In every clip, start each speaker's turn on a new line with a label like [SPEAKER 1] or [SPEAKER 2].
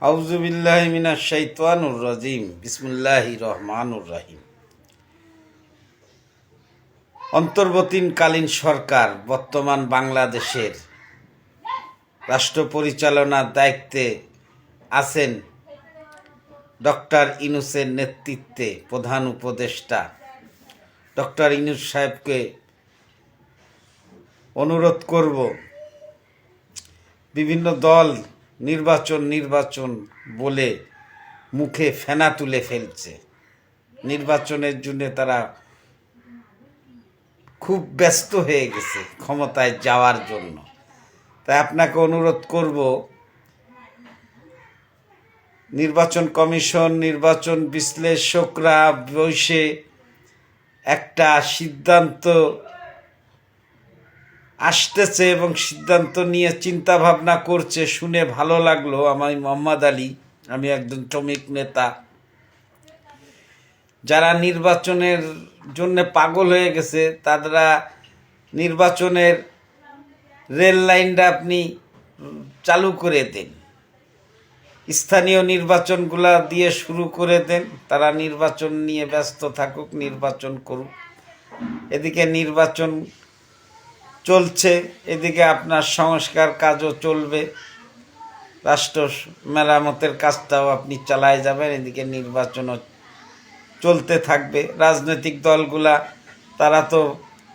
[SPEAKER 1] আউযু বিল্লাহি মিনাশ শাইতানির রাজিম। বিসমিল্লাহির রহমানির রহিম। অন্তর্বর্তীকালীন সরকার বর্তমান বাংলাদেশের রাষ্ট্র পরিচালনার দায়িত্বে আছেন ডক্টর ইউনূসের নেতৃত্বে প্রধান উপদেষ্টা ডক্টর ইউনূস সাহেবকে অনুরোধ করব, বিভিন্ন দল নির্বাচন বলে মুখে ফেনা তুলে ফেলছে। নির্বাচনের জন্য তারা খুব ব্যস্ত হয়ে গেছে ক্ষমতায় যাওয়ার জন্য। তাই আপনাকে অনুরোধ করব, নির্বাচন কমিশন, নির্বাচন বিশ্লেষকরা বসে একটা সিদ্ধান্ত আসতেছে এবং সিদ্ধান্ত নিয়ে চিন্তা ভাবনা করছে, শুনে ভালো লাগলো। আমি মোহাম্মদ আলী, আমি একজন শ্রমিক নেতা। যারা নির্বাচনের জন্য পাগল হয়ে গেছে, তারা নির্বাচনের রেল লাইনটা আপনি চালু করে দেন, স্থানীয় নির্বাচনগুলা দিয়ে শুরু করে দেন। তারা নির্বাচন নিয়ে ব্যস্ত থাকুক, নির্বাচন করুক। এদিকে নির্বাচন চলছে, এদিকে আপনার সংস্কার কাজও চলবে, রাষ্ট্র মেরামতের কাজটাও আপনি চালায় যাবেন, এদিকে নির্বাচনও চলতে থাকবে। রাজনৈতিক দলগুলা তারা তো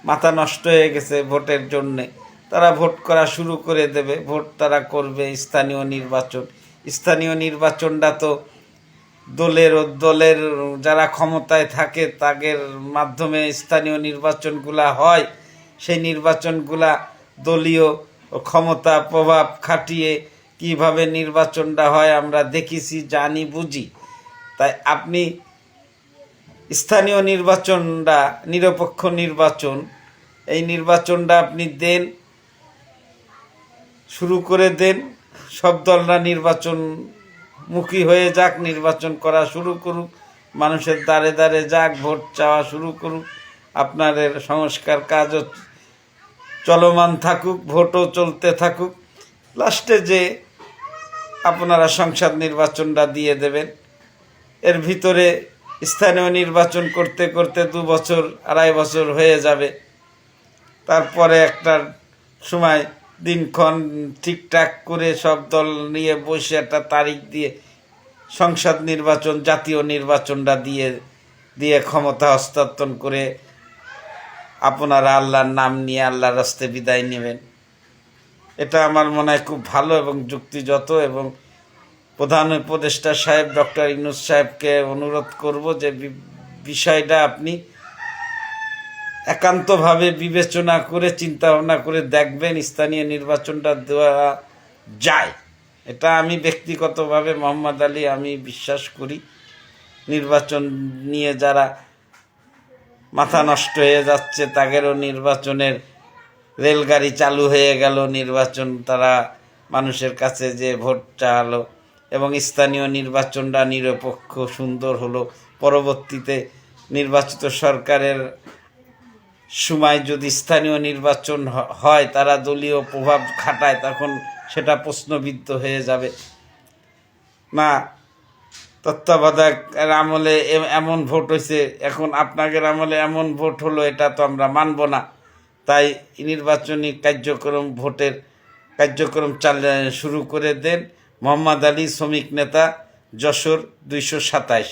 [SPEAKER 1] মাথা নষ্ট হয়ে গেছে ভোটের জন্যে, তারা ভোট করা শুরু করে দেবে, ভোট তারা করবে। স্থানীয় নির্বাচনটা তো দলের যারা ক্ষমতায় থাকে তাদের মাধ্যমে স্থানীয় নির্বাচনগুলা হয়। সেই নির্বাচনগুলা দলীয় ক্ষমতা প্রভাব খাটিয়ে কিভাবে নির্বাচনটা হয় আমরা দেখেছি, জানি, বুঝি। তাই আপনি স্থানীয় নির্বাচনটা নিরপেক্ষ নির্বাচন, এই নির্বাচনটা আপনি দেন, শুরু করে দেন। সব দলরা নির্বাচনমুখী হয়ে যাক, নির্বাচন করা শুরু করুক, মানুষের দ্বারে দ্বারে যাক, ভোট চাওয়া শুরু করুক। আপনাদের সংস্কার কাজও চলমান থাকুক, ভোটও চলতে থাকুক। লাস্টে যে আপনারা সংসদ নির্বাচনটা দিয়ে দেবেন। এর ভিতরে স্থানীয় নির্বাচন করতে করতে 2 বছর 2.5 বছর হয়ে যাবে। তারপরে একটা সময় দিনক্ষণ ঠিকঠাক করে সব দল নিয়ে বসে একটা তারিখ দিয়ে সংসদ নির্বাচন, জাতীয় নির্বাচনটা দিয়ে ক্ষমতা হস্তান্তর করে আপনারা আল্লাহর নাম নিয়ে আল্লাহর রাস্তায় বিদায় নেবেন। এটা আমার মনে হয় খুব ভালো এবং যুক্তিযুক্ত। এবং প্রধান উপদেষ্টা সাহেব ডক্টর ইউনূস সাহেবকে অনুরোধ করব যে বিষয়টা আপনি একান্তভাবে বিবেচনা করে চিন্তা ভাবনা করে দেখবেন, স্থানীয় নির্বাচনটা দেওয়া যায়। এটা আমি ব্যক্তিগতভাবে মোহাম্মদ আলী আমি বিশ্বাস করি। নির্বাচন নিয়ে যারা মাথা নষ্ট হয়ে যাচ্ছে, তাদেরও নির্বাচনের রেলগাড়ি চালু হয়ে গেল, নির্বাচন তারা মানুষের কাছে যে ভোট চালো এবং স্থানীয় নির্বাচনটা নিরপেক্ষ সুন্দর হলো। পরবর্তীতে নির্বাচিত সরকারের সময় যদি স্থানীয় নির্বাচন হয়, তারা দলীয় প্রভাব খাটায়, তখন সেটা প্রশ্নবিদ্ধ হয়ে যাবে না। তত্ত্বাবধায়কের আমলে এমন ভোট হয়েছে, এখন আপনাদের আমলে এমন ভোট হলো, এটা তো আমরা মানব না। তাই নির্বাচনী ভোটের কার্যক্রম শুরু করে দেন। মোহাম্মদ আলী, শ্রমিক নেতা, যশোর 227।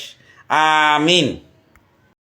[SPEAKER 1] আমিন।